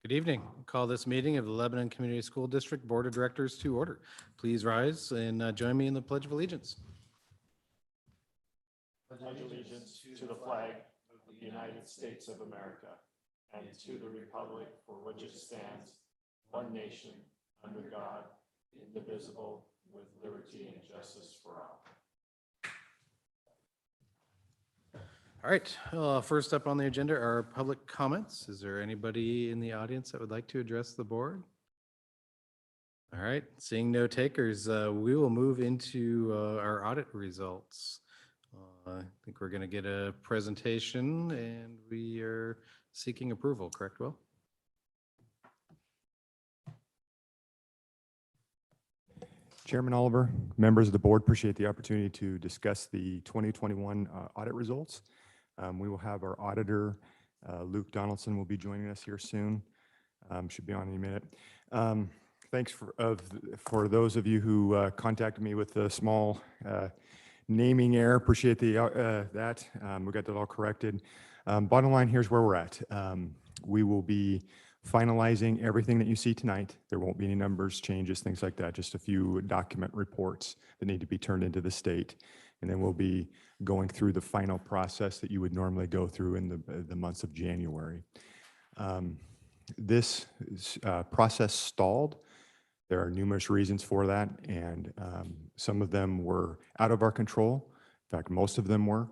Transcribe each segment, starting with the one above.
Good evening. Call this meeting of the Lebanon Community School District Board of Directors to order. Please rise and join me in the Pledge of Allegiance. Pledge allegiance to the flag of the United States of America and to the republic for which it stands, one nation, under God, indivisible, with liberty and justice for all. All right, first up on the agenda are public comments. Is there anybody in the audience that would like to address the board? All right, seeing no takers, we will move into our audit results. I think we're going to get a presentation and we are seeking approval, correct, Will? Chairman Oliver, members of the board, appreciate the opportunity to discuss the 2021 audit results. We will have our auditor, Luke Donaldson, will be joining us here soon. Should be on any minute. Thanks for those of you who contacted me with a small naming error. Appreciate that. We got that all corrected. Bottom line, here's where we're at. We will be finalizing everything that you see tonight. There won't be any numbers, changes, things like that, just a few document reports that need to be turned into the state. And then we'll be going through the final process that you would normally go through in the months of January. This process stalled. There are numerous reasons for that, and some of them were out of our control. In fact, most of them were.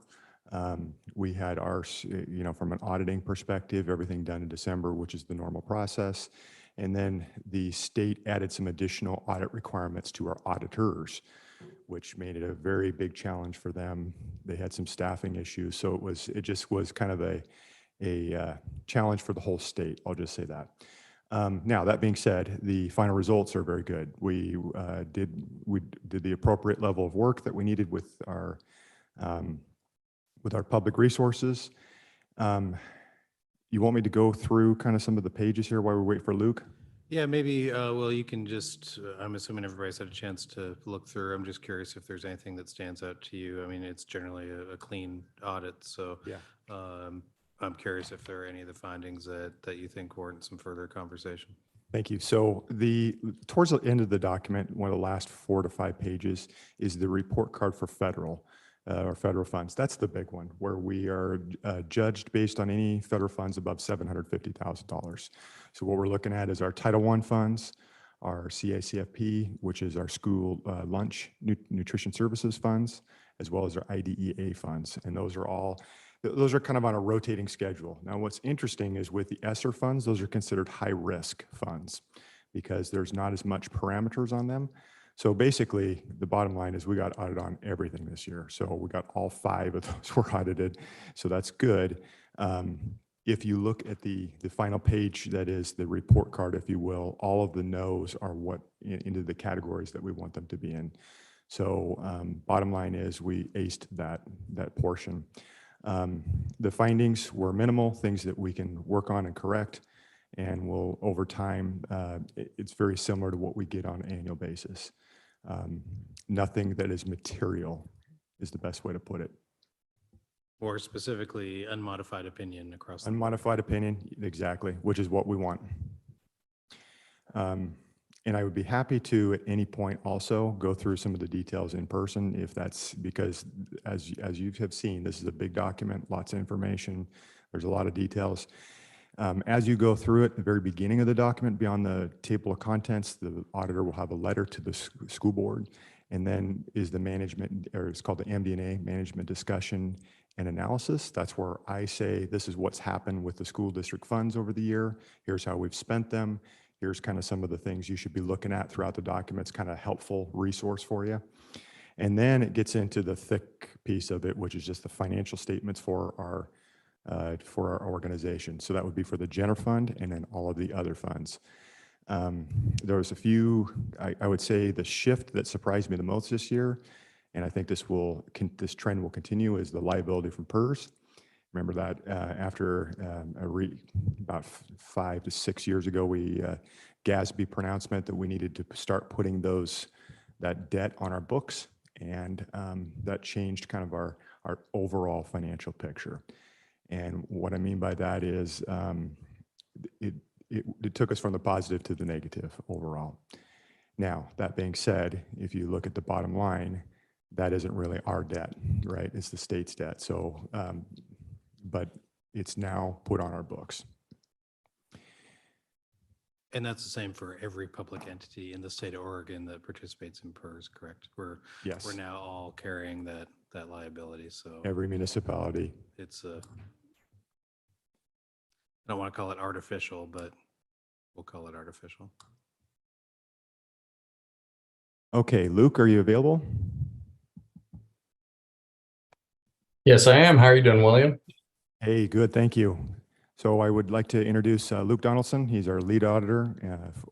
We had our, from an auditing perspective, everything done in December, which is the normal process. And then the state added some additional audit requirements to our auditors, which made it a very big challenge for them. They had some staffing issues, so it just was kind of a challenge for the whole state. I'll just say that. Now, that being said, the final results are very good. We did the appropriate level of work that we needed with our public resources. You want me to go through kind of some of the pages here while we wait for Luke? Yeah, maybe, well, you can just, I'm assuming everybody's had a chance to look through. I'm just curious if there's anything that stands out to you. I mean, it's generally a clean audit, so Yeah. I'm curious if there are any of the findings that you think warrant some further conversation. Thank you. So towards the end of the document, one of the last 4 to 5 pages is the report card for federal funds. That's the big one, where we are judged based on any federal funds above $750,000. So what we're looking at is our Title I funds, our CACFP, which is our school lunch nutrition services funds, as well as our IDEA funds. And those are kind of on a rotating schedule. Now, what's interesting is with the ESSER funds, those are considered high-risk funds because there's not as much parameters on them. So basically, the bottom line is we got audited on everything this year. So we got all 5 of those were audited. So that's good. If you look at the final page, that is the report card, if you will, all of the no's are into the categories that we want them to be in. So bottom line is we aced that portion. The findings were minimal, things that we can work on and correct. And we'll, over time, it's very similar to what we get on an annual basis. Nothing that is material is the best way to put it. Or specifically, unmodified opinion across the board. Unmodified opinion, exactly, which is what we want. And I would be happy to, at any point, also go through some of the details in person, if that's because, as you have seen, this is a big document, lots of information. There's a lot of details. As you go through it, at the very beginning of the document, beyond the table of contents, the auditor will have a letter to the school board, and then is the management, or it's called the MD&A, management discussion and analysis. That's where I say, this is what's happened with the school district funds over the year. Here's how we've spent them. Here's kind of some of the things you should be looking at throughout the document. It's kind of a helpful resource for you. And then it gets into the thick piece of it, which is just the financial statements for our organization. So that would be for the general fund and then all of the other funds. There was a few, I would say the shift that surprised me the most this year, and I think this trend will continue, is the liability from PERS. Remember that after about 5 to 6 years ago, we GASB pronouncement that we needed to start putting that debt on our books, and that changed kind of our overall financial picture. And what I mean by that is it took us from the positive to the negative overall. Now, that being said, if you look at the bottom line, that isn't really our debt, right? It's the state's debt. So, but it's now put on our books. And that's the same for every public entity in the state of Oregon that participates in PERS, correct? Yes. We're now all carrying that liability, so Every municipality. it's I don't want to call it artificial, but we'll call it artificial. Okay, Luke, are you available? Yes, I am. How are you doing, William? Hey, good, thank you. So I would like to introduce Luke Donaldson. He's our lead auditor,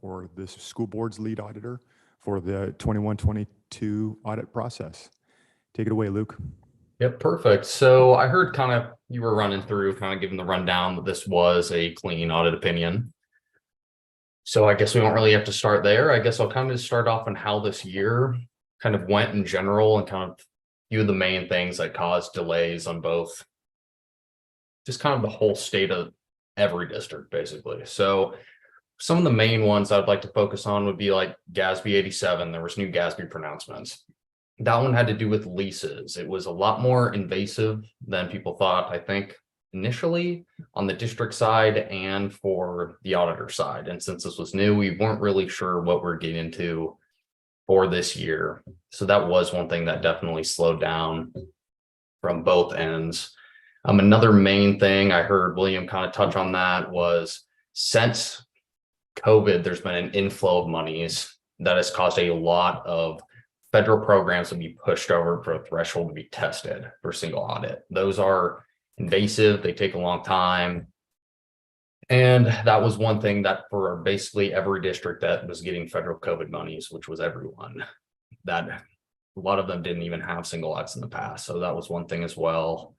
or this school board's lead auditor for the 21-22 audit process. Take it away, Luke. Yep, perfect. So I heard kind of you were running through, kind of giving the rundown that this was a clean audit opinion. So I guess we don't really have to start there. I guess I'll kind of start off on how this year kind of went in general and kind of a few of the main things that caused delays on both, just kind of the whole state of every district, basically. So some of the main ones I'd like to focus on would be like GASB 87. There was new GASB pronouncements. That one had to do with leases. It was a lot more invasive than people thought, I think, initially on the district side and for the auditor side. And since this was new, we weren't really sure what we're getting into for this year. So that was one thing that definitely slowed down from both ends. Another main thing I heard William kind of touch on that was since COVID, there's been an inflow of monies that has caused a lot of federal programs to be pushed over for a threshold to be tested for a single audit. Those are invasive, they take a long time. And that was one thing that for basically every district that was getting federal COVID monies, which was everyone, that a lot of them didn't even have single audits in the past. So that was one thing as well.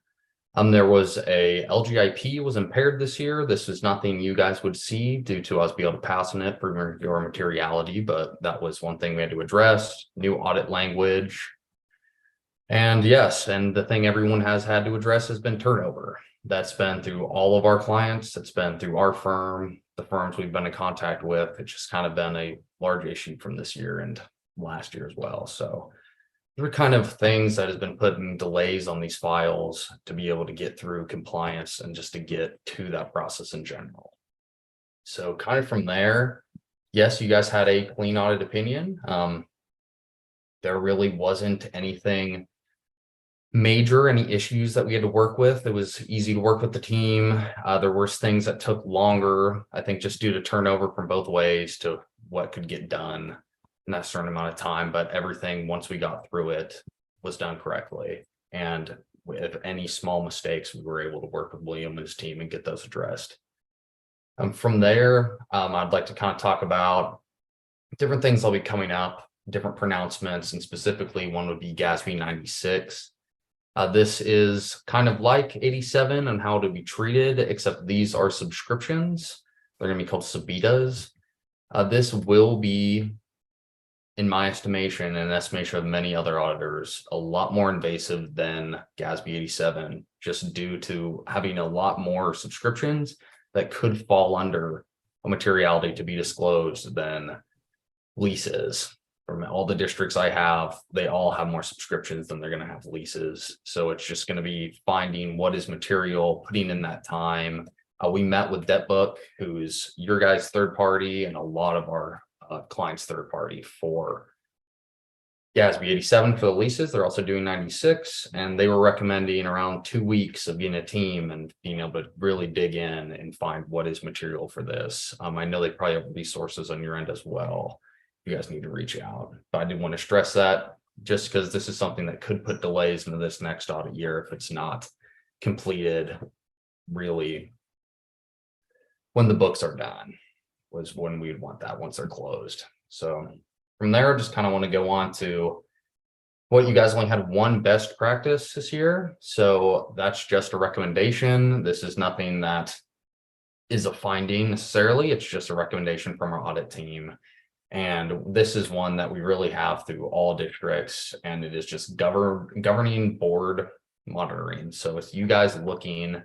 There was a LGIP was impaired this year. This is nothing you guys would see due to us being able to pass on it for your materiality, but that was one thing we had to address. New audit language. And yes, and the thing everyone has had to address has been turnover. That's been through all of our clients. It's been through our firm, the firms we've been in contact with. It's just kind of been a large issue from this year and last year as well. So there are kind of things that has been putting delays on these files to be able to get through compliance and just to get to that process in general. So kind of from there, yes, you guys had a clean audit opinion. There really wasn't anything major, any issues that we had to work with. It was easy to work with the team. There were things that took longer, I think just due to turnover from both ways to what could get done in that certain amount of time, but everything once we got through it was done correctly. And with any small mistakes, we were able to work with William and his team and get those addressed. From there, I'd like to kind of talk about different things that'll be coming up, different pronouncements, and specifically one would be GASB 96. This is kind of like 87 and how to be treated, except these are subscriptions. They're going to be called Sabitas. This will be, in my estimation and estimation of many other auditors, a lot more invasive than GASB 87, just due to having a lot more subscriptions that could fall under a materiality to be disclosed than leases. From all the districts I have, they all have more subscriptions than they're going to have leases. So it's just going to be finding what is material, putting in that time. We met with DebtBook, who's your guys' third party and a lot of our clients' third party for GASB 87 for the leases. They're also doing 96, and they were recommending around 2 weeks of being a team and being able to really dig in and find what is material for this. I know they probably have resources on your end as well. You guys need to reach out, but I did want to stress that just because this is something that could put delays into this next audit year if it's not completed really when the books are done, was when we'd want that once they're closed. So from there, just kind of want to go on to what you guys only had one best practice this year. So that's just a recommendation. This is nothing that is a finding necessarily. It's just a recommendation from our audit team. And this is one that we really have through all districts, and it is just governing board monitoring. So it's you guys looking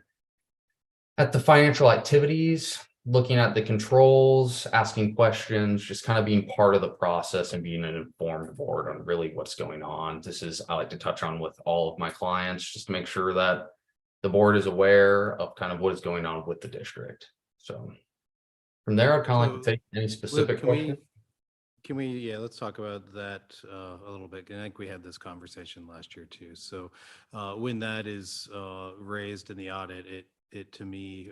at the financial activities looking at the controls, asking questions, just kind of being part of the process and being an informed board on really what's going on. This is, I like to touch on with all of my clients, just to make sure that the board is aware of kind of what is going on with the district. So from there, I'd kind of like to So, take any Luke, specific question. yeah, let's talk about that a little bit. I think we had this conversation last year too. So when that is raised in the audit, it to me,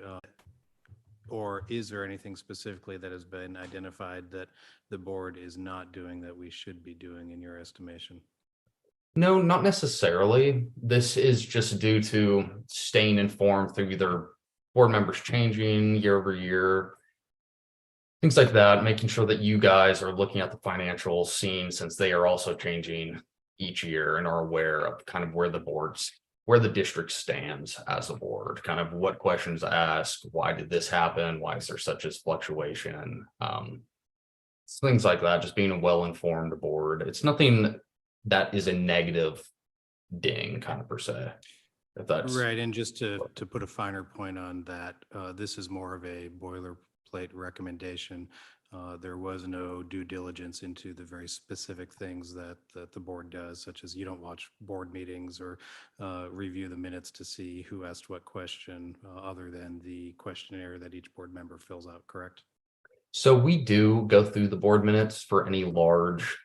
or is there anything specifically that has been identified that the board is not doing that we should be doing in your estimation? No, not necessarily. This is just due to staying informed through either board members changing year over year, things like that, making sure that you guys are looking at the financials, seeing since they are also changing each year and are aware of kind of where the district stands as a board, kind of what questions asked, why did this happen? Why is there such a fluctuation? Things like that, just being a well-informed board. It's nothing that is a negative ding kind of per se. If that's Right, and just to put a finer point on that, this is more of a boilerplate recommendation. There was no due diligence into the very specific things that the board does, such as you don't watch board meetings or review the minutes to see who asked what question, other than the questionnaire that each board member fills out, correct? so we do go through the board minutes for any large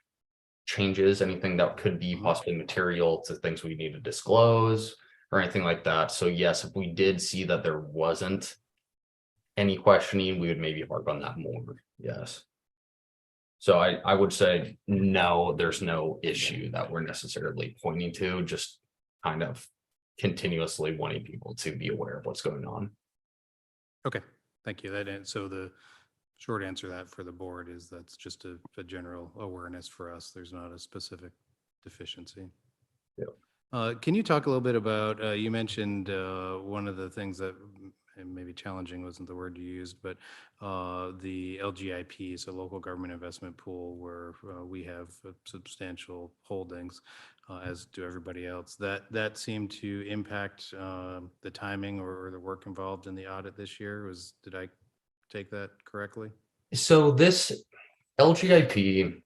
changes, anything that could be possibly material to things we need to disclose or anything like that. So yes, if we did see that there wasn't any questioning, we would maybe harp on that more. Yes. So I would say, no, there's no issue that we're necessarily pointing to, just kind of continuously wanting people to be aware of what's going on. Okay, thank you. So the short answer to that for the board is that's just a general awareness for us. There's not a specific deficiency. Can you talk a little bit about, you mentioned one of the things that maybe challenging wasn't the word you used, but the LGIP, so local government investment pool, where we have substantial holdings, as do everybody else. That seemed to impact the timing or the work involved in the audit this year. Did I take that correctly? So this LGIP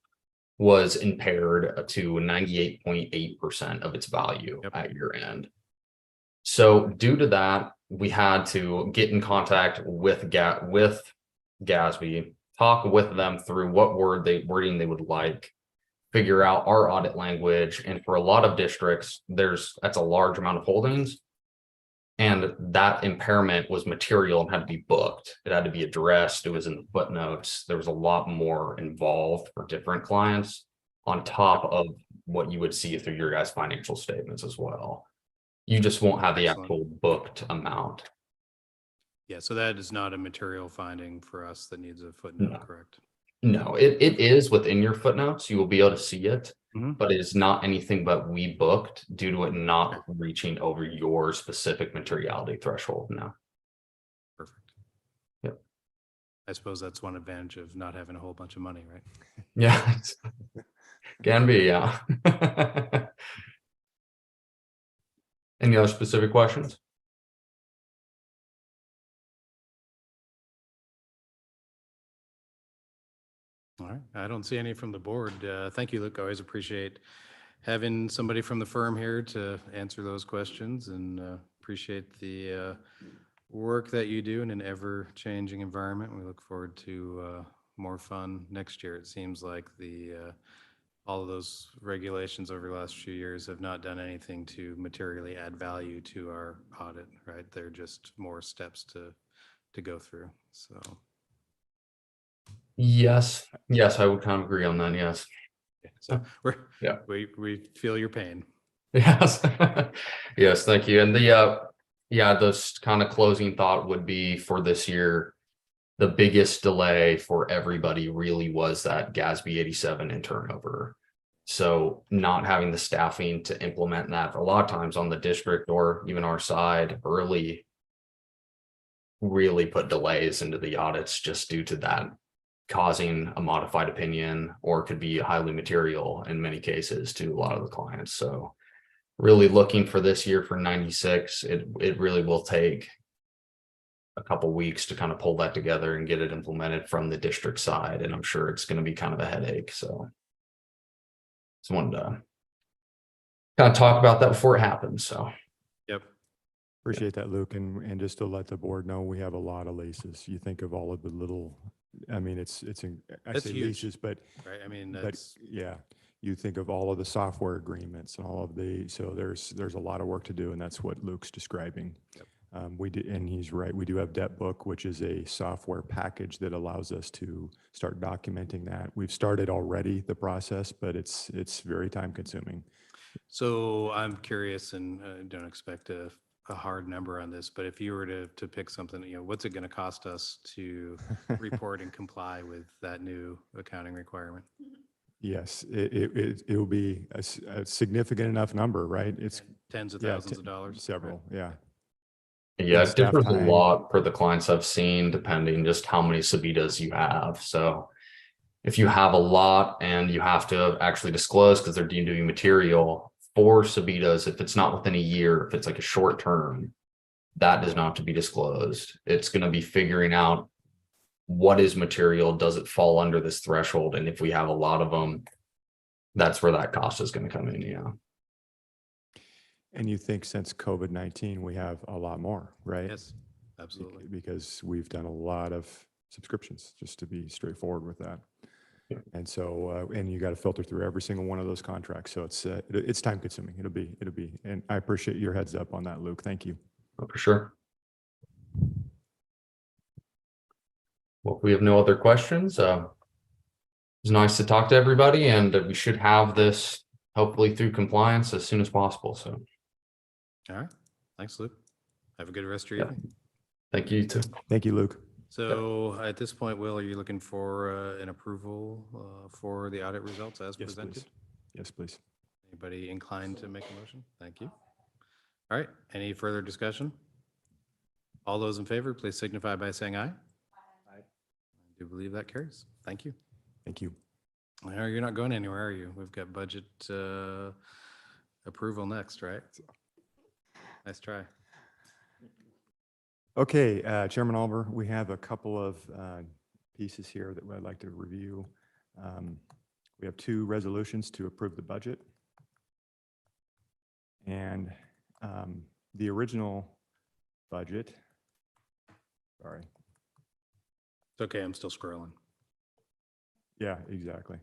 was impaired to 98.8% of its value at year end. So due to that, we had to get in contact with GASB, talk with them through what wording they would like, figure out our audit language. And for a lot of districts, that's a large amount of holdings. And that impairment was material and had to be booked. It had to be addressed. It was in the footnotes. There was a lot more involved for different clients on top of what you would see through your guys' financial statements as well. You just won't have the actual booked amount. Yeah, so that is not a material finding for us that needs a footnote, correct? No, it is within your footnotes. You will be able to see it, but it is not anything but we booked due to it not reaching over your specific materiality threshold. No. Perfect. Yep. I suppose that's one advantage of not having a whole bunch of money, right? Yeah. Can be, yeah. Any other specific questions? All right, I don't see any from the board. Thank you, Luke. I always appreciate having somebody from the firm here to answer those questions, and appreciate the work that you do in an ever-changing environment. We look forward to more fun next year. It seems like all of those regulations over the last few years have not done anything to materially add value to our audit, right? They're just more steps to go through, so. Yes, I would kind of agree on that. Yes. So we feel your pain. Yes. Yes, thank you. And this kind of closing thought would be for this year, the biggest delay for everybody really was that GASB 87 in turnover. So not having the staffing to implement that a lot of times on the district or even our side early really put delays into the audits just due to that causing a modified opinion, or could be highly material in many cases to a lot of the clients. So really looking for this year for 96, it really will take a couple weeks to kind of pull that together and get it implemented from the district side. And I'm sure it's going to be kind of a headache. So someone to kind of talk about that before it happens. So Yep. Appreciate that, Luke. And just to let the board know, we have a lot of leases. You think of all of the little, I mean, I That's say huge. leases, but Right. I mean, But that's, yeah, you think of all of the software agreements and all of so there's a lot of work to do, and that's what Luke's describing. Yep. We do, and he's right. We do have Debt Book, which is a software package that allows us to start documenting that. We've started already the process, but it's very time consuming. so I'm curious and don't expect a hard number on this, but if you were to pick something, what's it going to cost us to report and comply with that new accounting requirement? Yes, it will be a significant enough number, right? It's Tens of yeah, thousands of dollars? several, yeah. yeah, And it staff differs a time. lot for the clients I've seen, depending just how many Sabitas you have. So if you have a lot and you have to actually disclose because they're deemed to be material for Sabitas, if it's not within a year, if it's like a short term, that does not have to be disclosed. It's going to be figuring out what is material, does it fall under this threshold? And if we have a lot of them, that's where that cost is going to come in. Yeah. And you think since COVID-19, we have a lot more, right? Yes, absolutely. Because we've done a lot of subscriptions, just to be straightforward with that. Yeah. And so, and you got to filter through every single one of those contracts. So it's time consuming. It'll be, and I appreciate your heads up on that, Luke. Thank you. Oh, for sure. Well, if we have no other questions, it's nice to talk to everybody, and we should have this hopefully through compliance as soon as possible. So, All right. Thanks, Luke. Have a good rest of your Yeah. evening. thank you too. Thank you, Luke. So at this point, Will, are you looking for an approval for the audit results as Yes, presented? please. Yes, please. Anybody inclined to make a motion? Thank you. All right. Any further discussion? All those in favor, please signify by saying aye. Aye. I do believe that carries. Thank you. Thank you. No, you're not going anywhere, are you? We've got budget approval next, right? Nice try. Okay, Chairman Alber, we have a couple of pieces here that I'd like to review. We have two resolutions to approve the budget. And the original budget, sorry, It's okay. I'm still scrolling. yeah, exactly.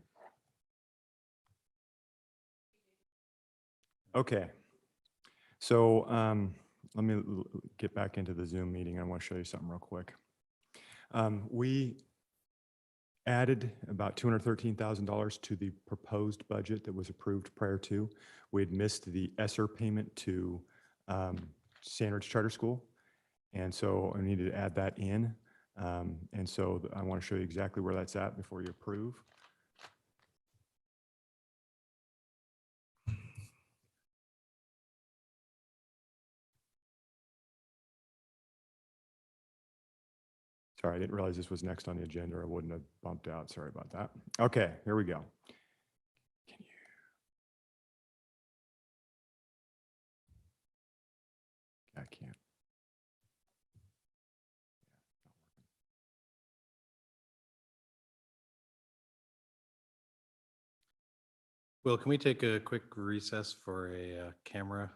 Okay, so let me get back into the Zoom meeting. I want to show you something real quick. We added about $213,000 to the proposed budget that was approved prior to. We had missed the ESSER payment to Sandridge Charter School, and so I needed to add that in. And so I want to show you exactly where that's at before you approve. Sorry, I didn't realize this was next on the agenda. I wouldn't have bumped out. Sorry about that. Okay, here we go. Can you? I can't. Will, can we take a quick recess for a camera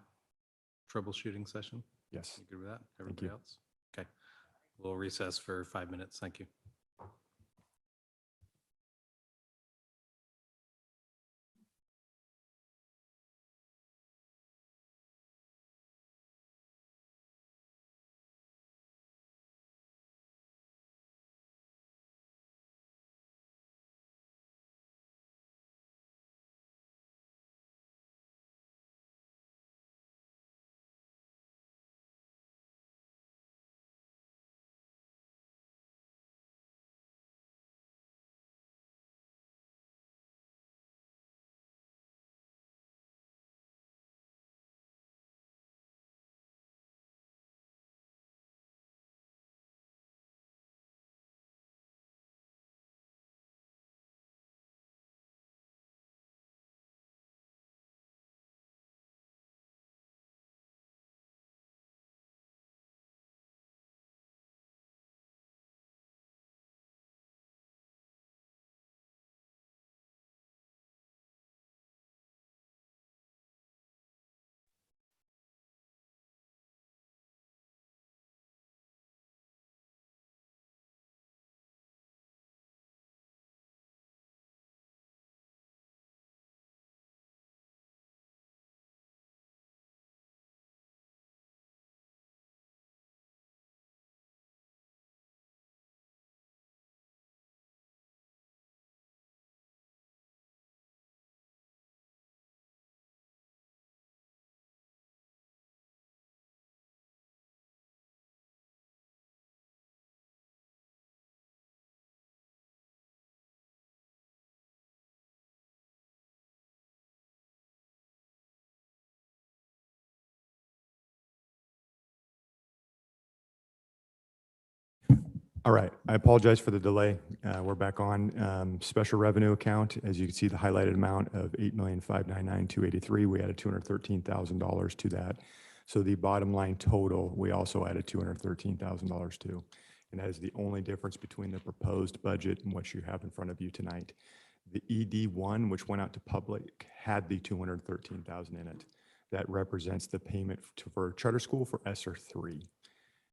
troubleshooting session? Yes. You good with that? Thank Everybody you. else? Okay. We'll recess for 5 minutes. Thank you. All right, I apologize for the delay. We're back on special revenue account. As you can see, the highlighted amount of $8,599,283. We added $213,000 to that. So the bottom line total, we also added $213,000 to. And that is the only difference between the proposed budget and what you have in front of you tonight. The ED1, which went out to public, had the $213,000 in it. That represents the payment for charter school for ESSER 3.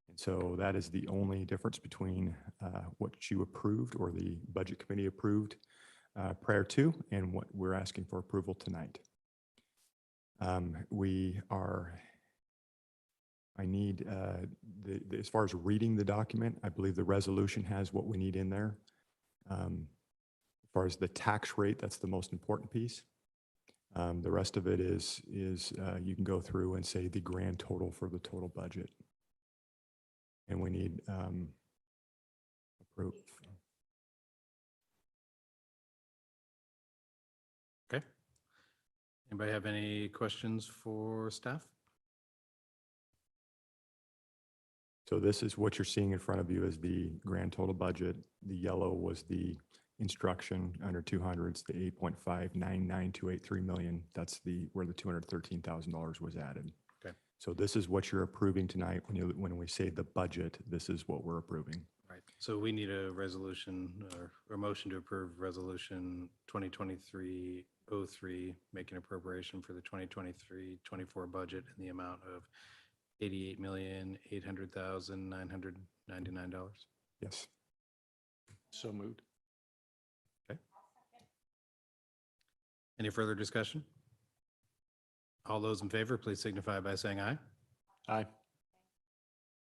And so that is the only difference between what you approved or the budget committee approved prior to and what we're asking for approval tonight. I need, as far as reading the document, I believe the resolution has what we need in there. As far as the tax rate, that's the most important piece. The rest of it is you can go through and say the grand total for the total budget. And we need approve. Okay. Anybody have any questions for staff? So this is what you're seeing in front of you is the grand total budget. The yellow was the instruction under 200s, the 8.599283 million. That's where the $213,000 was added. Okay. So this is what you're approving tonight. When we say the budget, this is what we're approving. Right. So we need a resolution or a motion to approve resolution 2023-03, making appropriation for the 2023-24 budget in the amount of $88,800,999. Yes. So moved. Okay. Any further discussion? All those in favor, please signify by saying aye. Aye.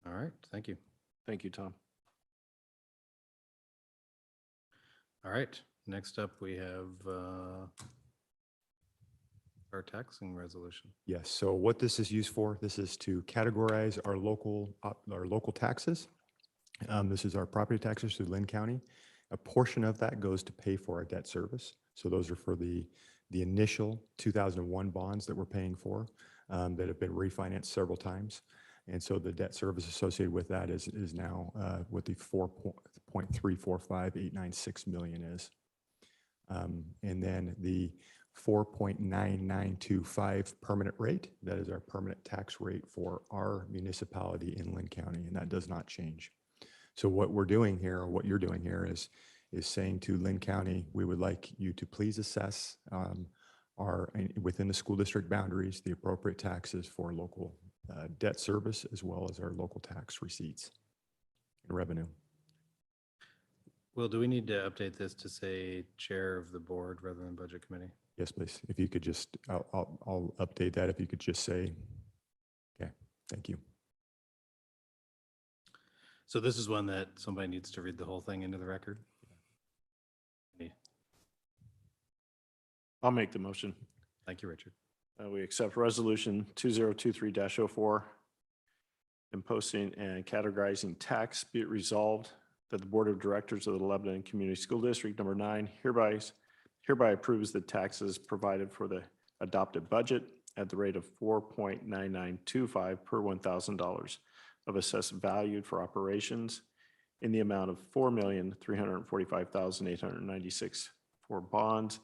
All right, thank you. Thank you, Tom. All right, next up we have our taxing resolution. Yes. So what this is used for, this is to categorize our local taxes. This is our property taxes through Lynn County. A portion of that goes to pay for our debt service. So those are for the initial 2001 bonds that we're paying for that have been refinanced several times. And so the debt service associated with that is now what the 4.345896 million is. And then the 4.9925 permanent rate, that is our permanent tax rate for our municipality in Lynn County, and that does not change. So what we're doing here, or what you're doing here is saying to Lynn County, we would like you to please assess within the school district boundaries, the appropriate taxes for local debt service, as well as our local tax receipts and revenue. Will, do we need to update this to say chair of the board rather than budget committee? Yes, please. If you could just, I'll update that. If you could just say, okay, thank you. So this is one that somebody needs to read the whole thing into the record? I'll make the motion. Thank you, Richard. We accept resolution 2023-04 imposing and categorizing tax. Be it resolved that the Board of Directors of the Lebanon Community School District Number 9 hereby approves the taxes provided for the adopted budget at the rate of 4.9925 per $1,000 of assessed value for operations in the amount of $4,345,896 for bonds,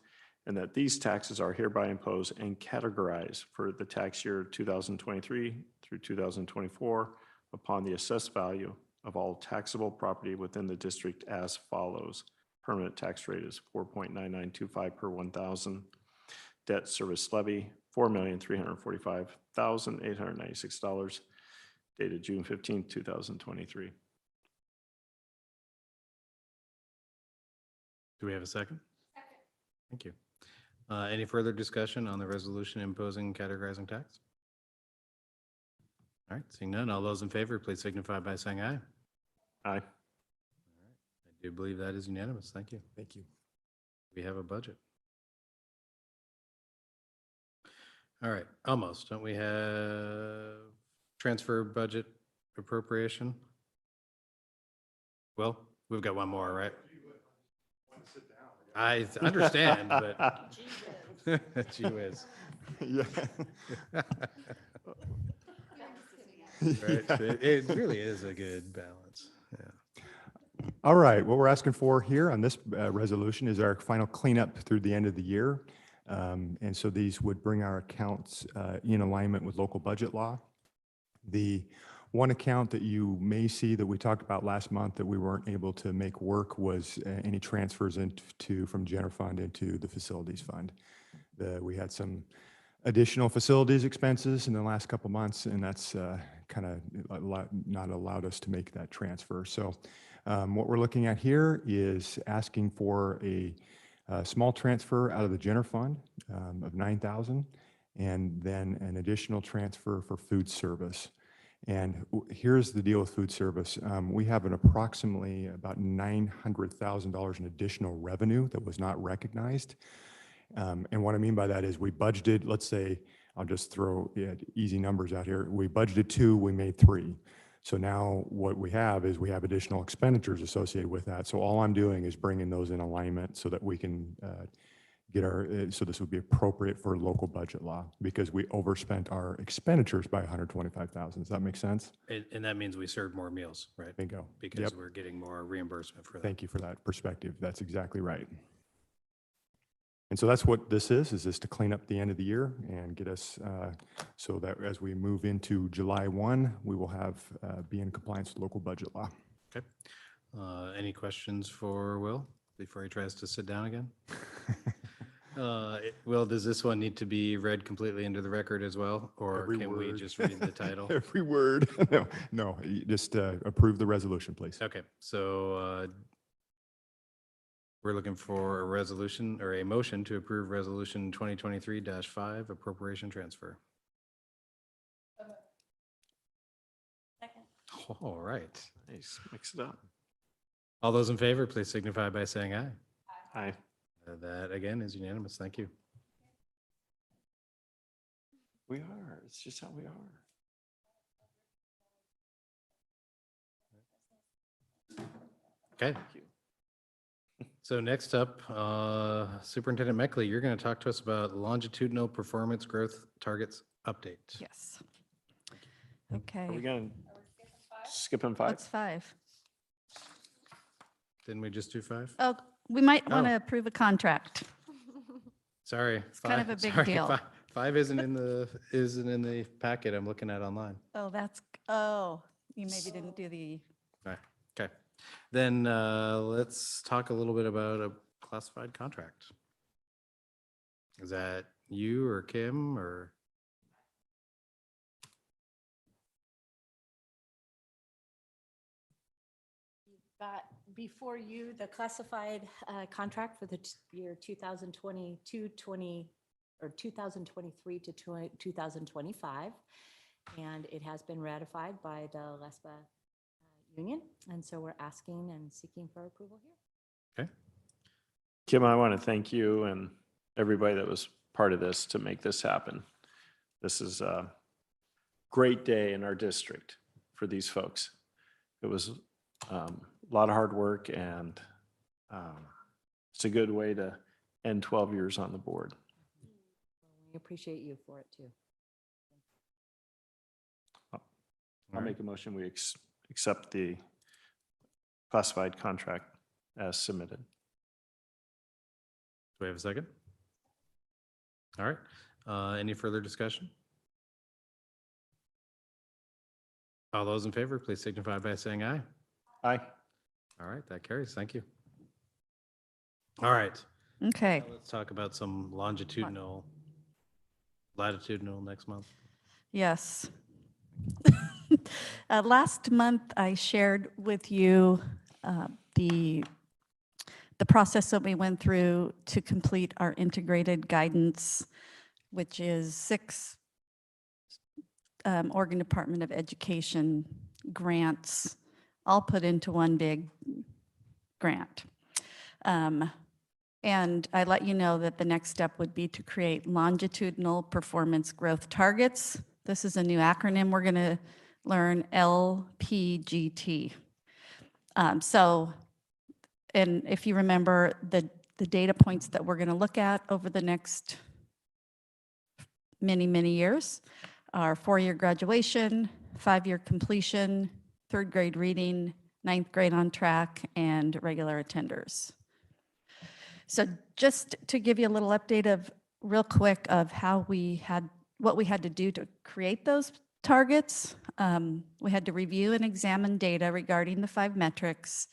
and that these taxes are hereby imposed and categorized for the tax year 2023 through 2024 upon the assessed value of all taxable property within the district as follows. Permanent tax rate is 4.9925 per 1,000. Debt service levy, $4,345,896, dated June 15, 2023. Do we have a second? Second. Thank you. Any further discussion on the resolution imposing categorizing tax? All right, seeing none, all those in favor, please signify by saying aye. Aye. I do believe that is unanimous. Thank you. Thank you. We have a budget. All right, almost. Don't we have transfer budget appropriation? Well, we've got one more, right? I understand, but gee whiz. Yeah. Right. It really is a good balance. Yeah. All right, what we're asking for here on this resolution is our final cleanup through the end of the year. And so these would bring our accounts in alignment with local budget law. The one account that you may see that we talked about last month that we weren't able to make work was any transfers from general fund into the facilities fund. We had some additional facilities expenses in the last couple months, and that's kind of not allowed us to make that transfer. So what we're looking at here is asking for a small transfer out of the general fund of $9,000, and then an additional transfer for food service. And here's the deal with food service. We have an approximately about $900,000 in additional revenue that was not recognized. And what I mean by that is we budgeted, let's say, I'll just throw easy numbers out here. We budgeted 2, we made 3. So now what we have is we have additional expenditures associated with that. So all I'm doing is bringing those in alignment so that we can so this would be appropriate for local budget law because we overspent our expenditures by $125,000. Does that make sense? And that means we served more meals, right? Bingo. Because Yep. we're getting more reimbursement for that. Thank you for that perspective. That's exactly right. And so that's what this is just to clean up the end of the year and get us so that as we move into July 1, we will be in compliance with local budget law. Okay. Any questions for Will before he tries to sit down again? Will, does this one need to be read completely into the record as well? Or Every can we word. just read the title? Every word. No, you just approve the resolution, please. Okay, so we're looking for a resolution or a motion to approve resolution 2023-5 appropriation transfer. Second. All right. Nice, mix it up. All those in favor, please signify by saying aye. Aye. That again is unanimous. Thank you. We are. It's just how we are. Okay. Thank you. So next up, Superintendent Meckley, you're going to talk to us about longitudinal performance growth targets update. Yes. Are we Okay, going to skip in 5? what's 5? Didn't we just do 5? Oh, we might want Oh. to approve a contract. Sorry. It's kind of a big sorry, deal. 5 isn't in the packet I'm looking at online. Oh, you maybe didn't do the, All right. Okay. Then let's talk a little bit about a classified contract. Is that you or Kim or? Got before you the classified contract for the year 2022-20 or 2023 to 2025. And it has been ratified by the LESPA union. And so we're asking and seeking for approval here. Okay. Kim, I want to thank you and everybody that was part of this to make this happen. This is a great day in our district for these folks. It was a lot of hard work, and it's a good way to end 12 years on the board. We appreciate you for it too. I'll make a motion, we accept the classified contract as submitted. Do we have a second? All right. Any further discussion? All those in favor, please signify by saying aye. Aye. All right, that carries. Thank you. All right. okay. Now let's talk about some latitudinal next month. Yes. Last month, I shared with you the process that we went through to complete our integrated guidance, which is 6 Oregon Department of Education grants, all put into one big grant. And I let you know that the next step would be to create longitudinal performance growth targets. This is a new acronym we're going to learn, LPGT. And if you remember, the data points that we're going to look at over the next many, many years are 4-year graduation, 5-year completion, 3rd grade reading, ninth grade on track, and regular attenders. So just to give you a little update of, real quick, of how what we had to do to create those targets. We had to review and examine data regarding the 5 metrics.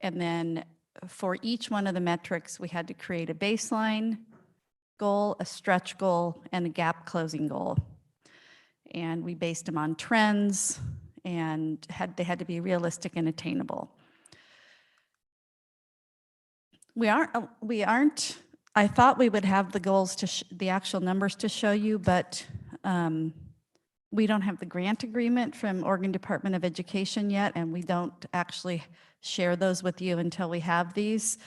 And then for each one of the metrics, we had to create a baseline goal, a stretch goal, and a gap closing goal. And we based them on trends, and they had to be realistic and attainable. We aren't, I thought we would have the goals the actual numbers to show you, but we don't have the grant agreement from Oregon Department of Education yet, and we don't actually share those with you until we have these.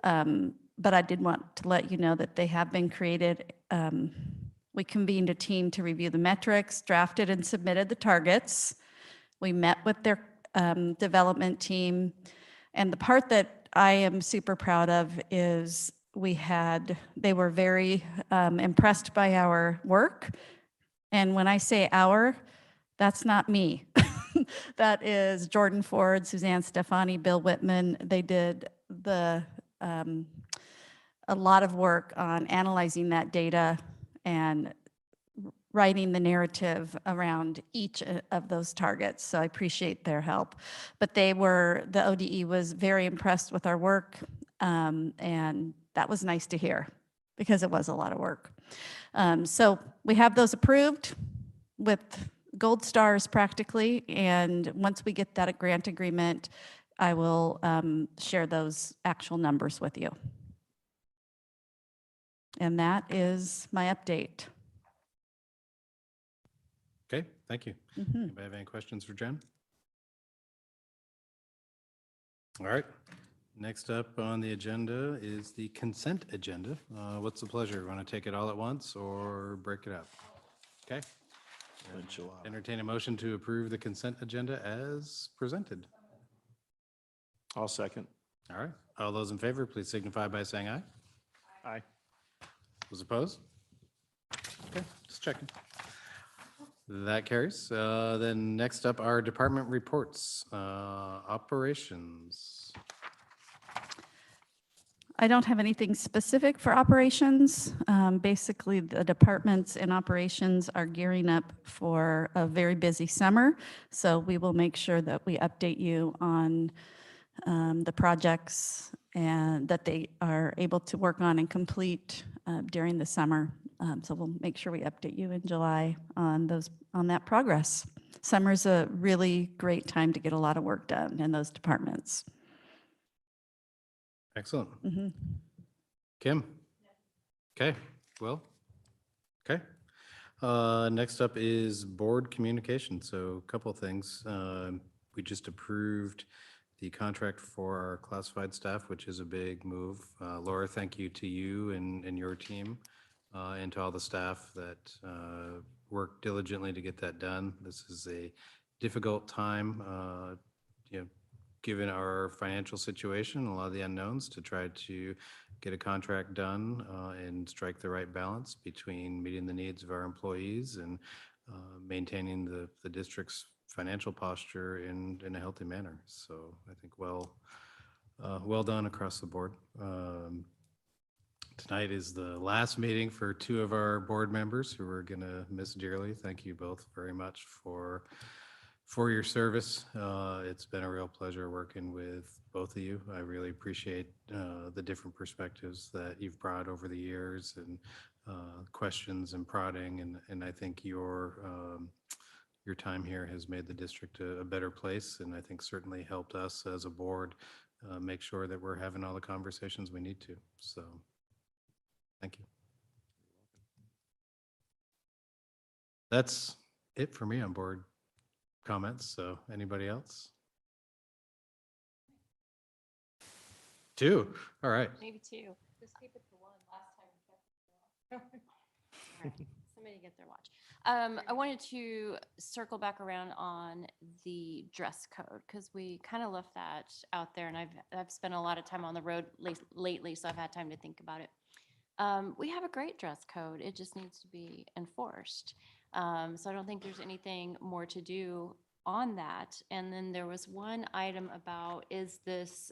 But I did want to let you know that they have been created. We convened a team to review the metrics, drafted and submitted the targets. We met with their development team. And the part that I am super proud of is they were very impressed by our work. And when I say our, that's not me. That is Jordan Ford, Suzanne Stefani, Bill Whitman. They did a lot of work on analyzing that data and writing the narrative around each of those targets. So I appreciate their help. But the ODE was very impressed with our work, and that was nice to hear because it was a lot of work. So we have those approved with gold stars practically, and once we get that grant agreement, I will share those actual numbers with you. And that is my update. Okay, thank you. Anybody have any questions for Jen? All right. Next up on the agenda is the consent agenda. What's the pleasure? Want to take it all at once or break it up? Okay. Entertain a motion to approve the consent agenda as presented. I'll second. All right. All those in favor, please signify by saying aye. Aye. Those opposed? Okay, just checking. That carries. Then next up are department reports. Operations. I don't have anything specific for operations. Basically, the departments and operations are gearing up for a very busy summer. So we will make sure that we update you on the projects and that they are able to work on and complete during the summer. So we'll make sure we update you in July on that progress. Summer's a really great time to get a lot of work done in those departments. Excellent. Kim? Okay, Will? Okay. Next up is board communication. So a couple of things. We just approved the contract for our classified staff, which is a big move. Laura, thank you to you and your team and to all the staff that worked diligently to get that done. This is a difficult time, given our financial situation, a lot of the unknowns, to try to get a contract done and strike the right balance between meeting the needs of our employees and maintaining the district's financial posture in a healthy manner. So I think well done across the board. Tonight is the last meeting for 2 of our board members who we're going to miss dearly. Thank you both very much for your service. It's been a real pleasure working with both of you. I really appreciate the different perspectives that you've brought over the years and questions and prodding. And I think your time here has made the district a better place, and I think certainly helped us as a board make sure that we're having all the conversations we need to. So thank you. That's it for me on board comments. So anybody else? 2. All right. Maybe 2. Just keep it to 1. Last time we kept it to 1. All right, somebody get their watch. I wanted to circle back around on the dress code because we kind of left that out there, and I've spent a lot of time on the road lately, so I've had time to think about it. We have a great dress code. It just needs to be enforced. So I don't think there's anything more to do on that. And then there was one item about, is this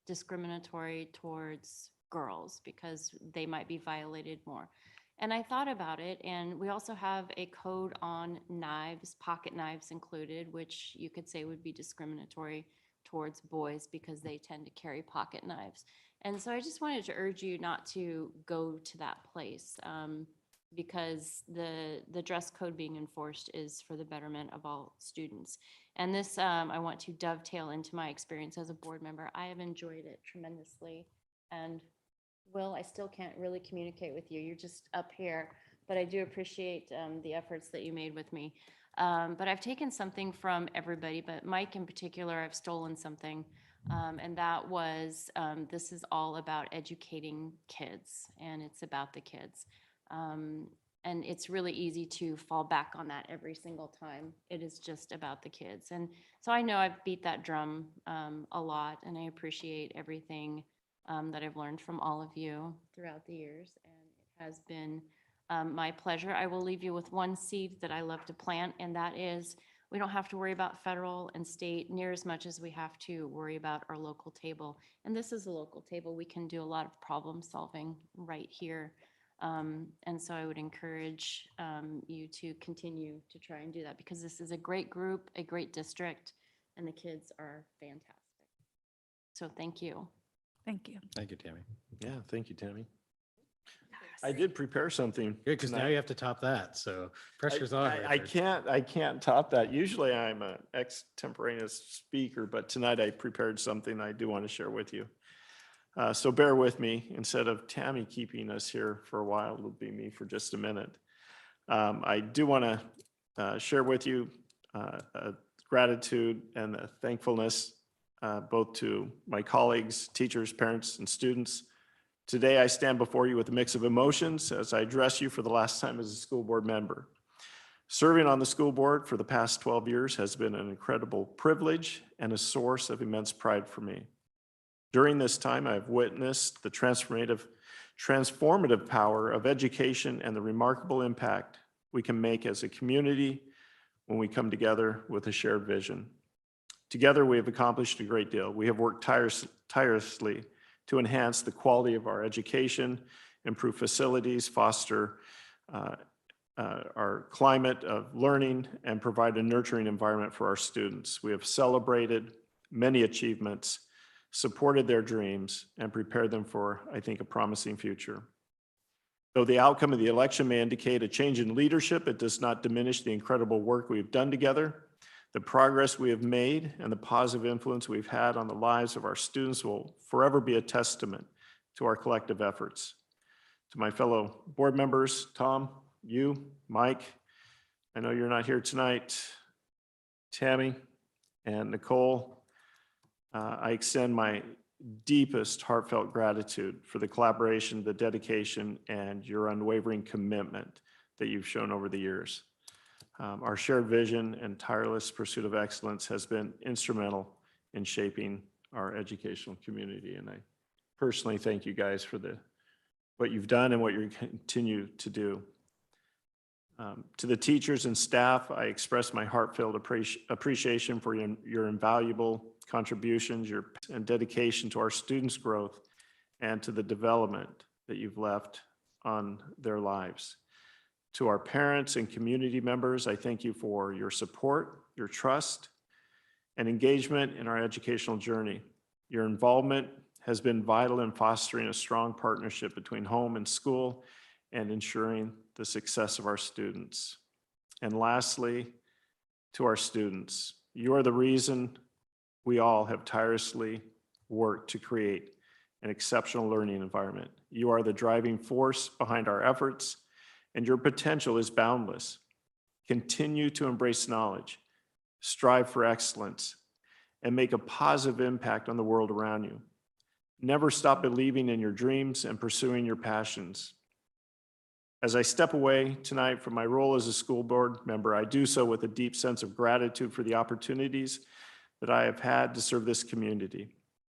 discriminatory towards girls because they might be violated more? And I thought about it, and we also have a code on knives, pocket knives included, which you could say would be discriminatory towards boys because they tend to carry pocket knives. And so I just wanted to urge you not to go to that place, because the dress code being enforced is for the betterment of all students. And this, I want to dovetail into my experience as a board member. I have enjoyed it tremendously. And Will, I still can't really communicate with you. You're just up here, but I do appreciate the efforts that you made with me. But I've taken something from everybody, but Mike in particular, I've stolen something. And that was, this is all about educating kids, and it's about the kids. And it's really easy to fall back on that every single time. It is just about the kids. And so I know I've beat that drum a lot, and I appreciate everything that I've learned from all of you throughout the years. And it has been my pleasure. I will leave you with one seed that I love to plant, and that is, we don't have to worry about federal and state near as much as we have to worry about our local table. And this is a local table. We can do a lot of problem solving right here. And so I would encourage you to continue to try and do that, because this is a great group, a great district, and the kids are fantastic. So thank you. Thank you. Thank you, Tammy. Yeah, thank you, Tammy. I did prepare something. Good, because now tonight. you have to top that, so pressure's on. I Richard. I can't top that. Usually I'm an extemporaneous speaker, but tonight I prepared something I do want to share with you. So bear with me. Instead of Tammy keeping us here for a while, it'll be me for just a minute. I do want to share with you gratitude and thankfulness both to my colleagues, teachers, parents, and students. Today, I stand before you with a mix of emotions as I address you for the last time as a school board member. Serving on the school board for the past 12 years has been an incredible privilege and a source of immense pride for me. During this time, I've witnessed the transformative power of education and the remarkable impact we can make as a community when we come together with a shared vision. Together, we have accomplished a great deal. We have worked tirelessly to enhance the quality of our education, improve facilities, foster our climate of learning, and provide a nurturing environment for our students. We have celebrated many achievements, supported their dreams, and prepared them for, I think, a promising future. Though the outcome of the election may indicate a change in leadership, it does not diminish the incredible work we've done together. The progress we have made and the positive influence we've had on the lives of our students will forever be a testament to our collective efforts. To my fellow board members, Tom, you, Mike, I know you're not here tonight, Tammy, and Nicole, I extend my deepest heartfelt gratitude for the collaboration, the dedication, and your unwavering commitment that you've shown over the years. Our shared vision and tireless pursuit of excellence has been instrumental in shaping our educational community. And I personally thank you guys for what you've done and what you continue to do. To the teachers and staff, I express my heartfelt appreciation for your invaluable contributions, and dedication to our students' growth and to the development that you've left on their lives. To our parents and community members, I thank you for your support, your trust, and engagement in our educational journey. Your involvement has been vital in fostering a strong partnership between home and school and ensuring the success of our students. And lastly, to our students, you are the reason we all have tirelessly worked to create an exceptional learning environment. You are the driving force behind our efforts, and your potential is boundless. Continue to embrace knowledge, strive for excellence, and make a positive impact on the world around you. Never stop believing in your dreams and pursuing your passions. As I step away tonight from my role as a school board member, I do so with a deep sense of gratitude for the opportunities that I have had to serve this community.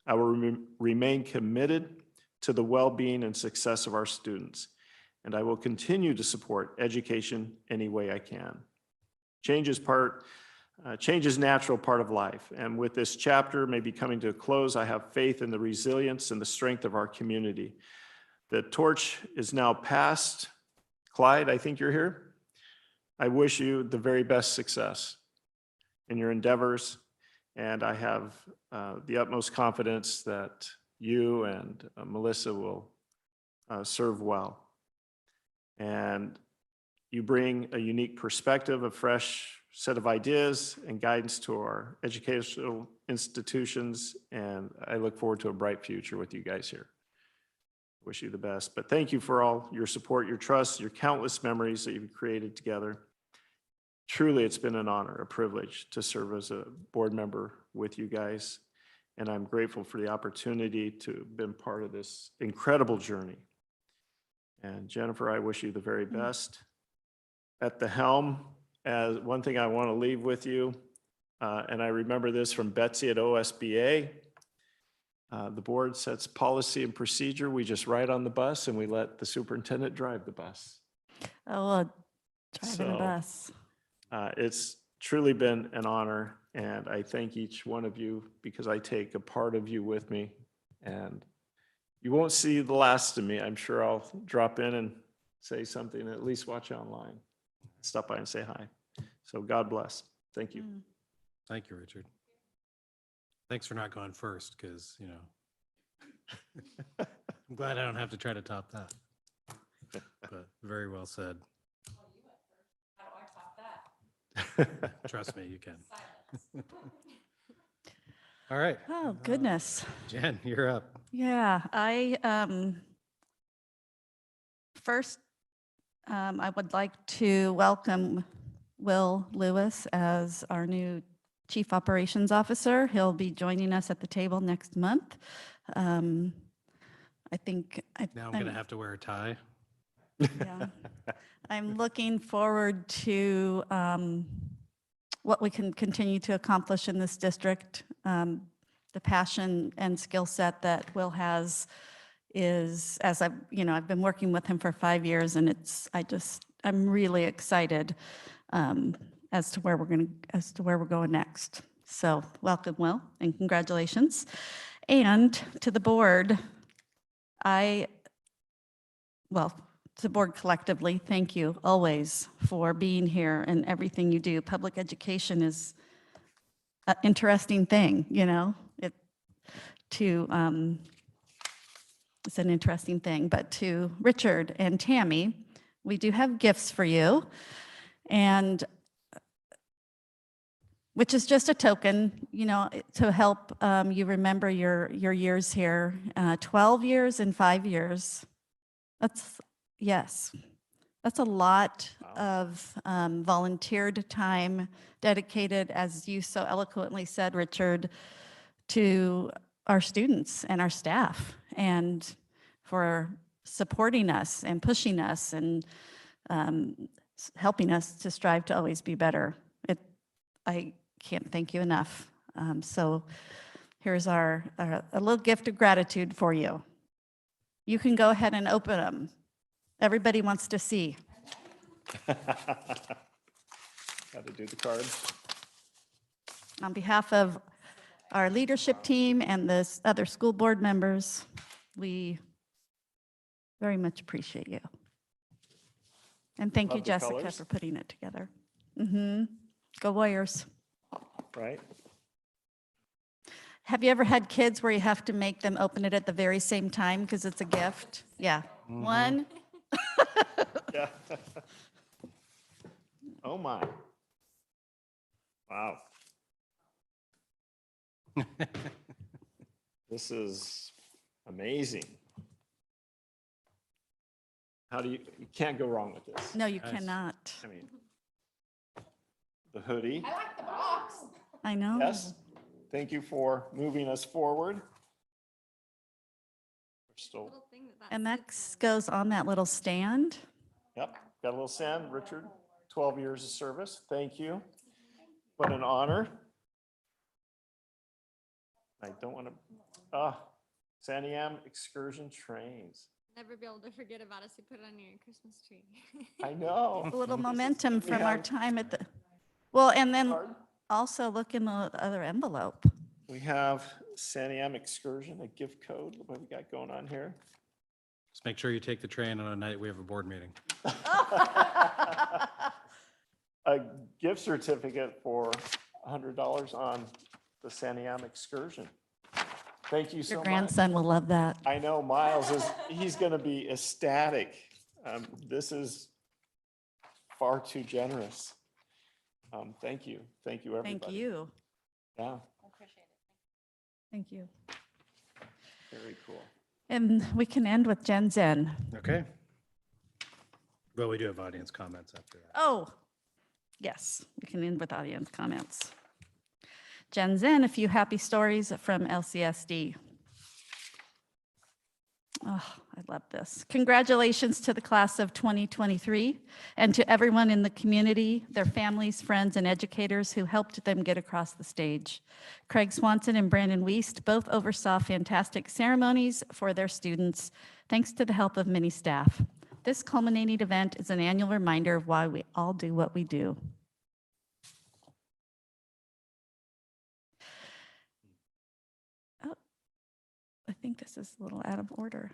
I will remain committed to the well-being and success of our students, and I will continue to support education any way I can. Change is part Change is a natural part of life. And with this chapter maybe coming to a close, I have faith in the resilience and the strength of our community. The torch is now passed. Clyde, I think you're here. I wish you the very best success in your endeavors. And I have the utmost confidence that you and Melissa will serve well. And you bring a unique perspective, a fresh set of ideas and guidance to our educational institutions. And I look forward to a bright future with you guys here. Wish you the best. But thank you for all your support, your trust, your countless memories that you've created together. Truly, it's been an honor, a privilege to serve as a board member with you guys. And I'm grateful for the opportunity to have been part of this incredible journey. And Jennifer, I wish you the very best. At the helm, as one thing I want to leave with you, and I remember this from Betsy at OSBA, the board sets policy and procedure. We just ride on the bus and we let the superintendent drive the bus. Oh, driving a So, bus. It's truly been an honor, and I thank each one of you because I take a part of you with me, and you won't see the last of me. I'm sure I'll drop in and say something, at least watch online. Stop by and say hi. So God bless. Thank you. Mm. Thank you, Richard. Thanks for not going first, because, you know, I'm glad I don't have to try to top that. But very well said. How do I top that? Trust me, you can. All right. Oh, goodness. Jen, you're up. Yeah, first, I would like to welcome Will Lewis as our new Chief Operations Officer. He'll be joining us at the table next month. I think. Now I'm going to have to wear a tie. Yeah. I'm looking forward to what we can continue to accomplish in this district. The passion and skill set that Will has is, as I've been working with him for 5 years, and I'm really excited as to where we're going next. So welcome, Will, and congratulations. And to the board, to the board collectively, thank you always for being here and everything you do. Public education is an interesting thing, you know. It's an interesting thing. But to Richard and Tammy, we do have gifts for you, and which is just a token, you know, to help you remember your years here. 12 years and 5 years. That's a lot of volunteered time dedicated, as you so eloquently said, Richard, to our students and our staff, and for supporting us and pushing us and helping us to strive to always be better. I can't thank you enough. So here's a little gift of gratitude for you. You can go ahead and open them. Everybody wants to see. Got to do the card. On behalf of our leadership team and the other school board members, we very much appreciate you. And thank you, Love the Jessica, colors. for putting it together. Go Warriors. Right? Have you ever had kids where you have to make them open it at the very same time because it's a gift? Yeah. One. Yeah. Oh my. Wow. This is amazing. You can't go wrong with this. No, you Nice. cannot. I mean, the hoodie. I like the box. I know. Yes. Thank you for moving us forward. We're still, And that goes on that little stand. yep, got a little sand. Richard, 12 years of service. Thank you. What an honor. I don't want to, Santiam excursion trains. Never be able to forget about us. You put it on your Christmas tree. I know. A little This is- momentum we from our have time at the, well, and then card. also look in the other envelope. We have Santiam excursion, a gift code. What we got going on here? Just make sure you take the train on a night we have a board meeting. A gift certificate for $100 on the Santiam excursion. Thank you so Your much. grandson will love that. I know Miles he's going to be ecstatic. This is far too generous. Thank you. Thank you, everybody. Thank you. Yeah, Thank you. very cool. And we can end with Gen Zen. Okay. Well, we do have audience comments after that. Oh, yes, we can end with audience comments. Gen Zen, a few happy stories from LCSD. Oh, I love this. Congratulations to the class of 2023 and to everyone in the community, their families, friends, and educators who helped them get across the stage. Craig Swanson and Brandon Wiest both oversaw fantastic ceremonies for their students, thanks to the help of many staff. This culminating event is an annual reminder of why we all do what we do. Oh, I think this is a little out of order.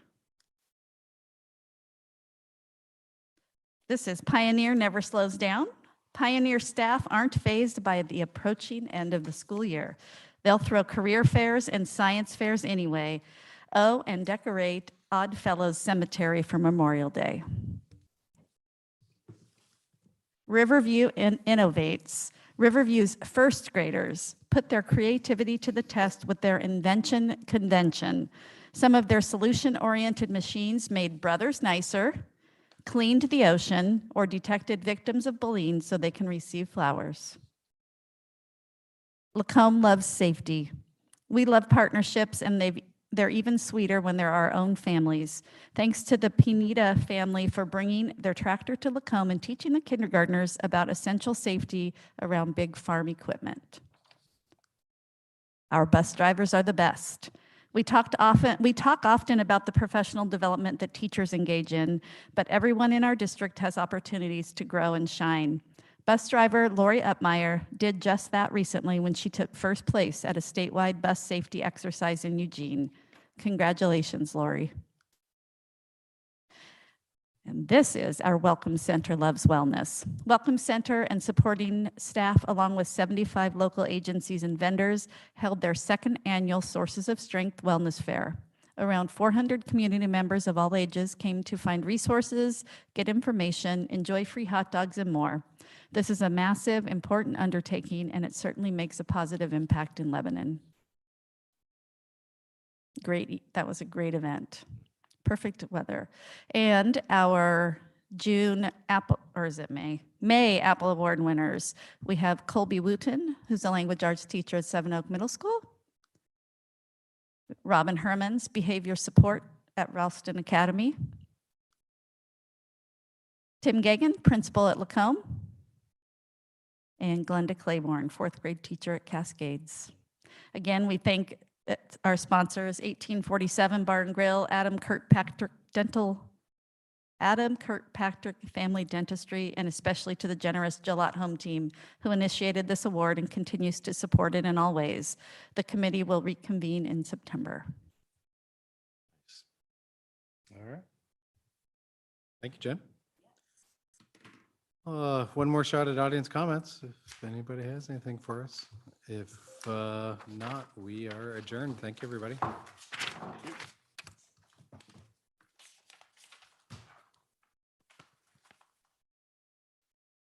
This is Pioneer Never Slows Down. Pioneer staff aren't fazed by the approaching end of the school year. They'll throw career fairs and science fairs anyway. Oh, and decorate Oddfellows Cemetery for Memorial Day. Riverview innovates. Riverview's first graders put their creativity to the test with their invention convention. Some of their solution-oriented machines made brothers nicer, cleaned the ocean, or detected victims of bullying so they can receive flowers. Lacombe loves safety. We love partnerships, and they're even sweeter when they're our own families. Thanks to the Pineda family for bringing their tractor to Lacombe and teaching the kindergartners about essential safety around big farm equipment. Our bus drivers are the best. We talk often about the professional development that teachers engage in, but everyone in our district has opportunities to grow and shine. Bus driver Lori Upmeyer did just that recently when she took first place at a statewide bus safety exercise in Eugene. Congratulations, Lori. And this is our Welcome Center Loves Wellness. Welcome Center and supporting staff, along with 75 local agencies and vendors, held their second annual Sources of Strength Wellness Fair. Around 400 community members of all ages came to find resources, get information, enjoy free hot dogs, and more. This is a massive, important undertaking, and it certainly makes a positive impact in Lebanon. Great, that was a great event. Perfect weather. And our June Apple, or is it May? May Apple Award winners. We have Colby Wooten, who's a language arts teacher at Seven Oak Middle School. Robin Hermans, behavior support at Ralston Academy. Tim Gagan, principal at Lacombe. And Glenda Claiborne, fourth grade teacher at Cascades. Again, we thank our sponsors, 1847 Bar and Grill, Adam Kirkpatrick Family Dentistry, and especially to the generous Gillette Home Team who initiated this award and continues to support it in all ways. The committee will reconvene in September. All right. Thank you, Jen. One more shot at audience comments, if anybody has anything for us. If not, we are adjourned. Thank you, everybody.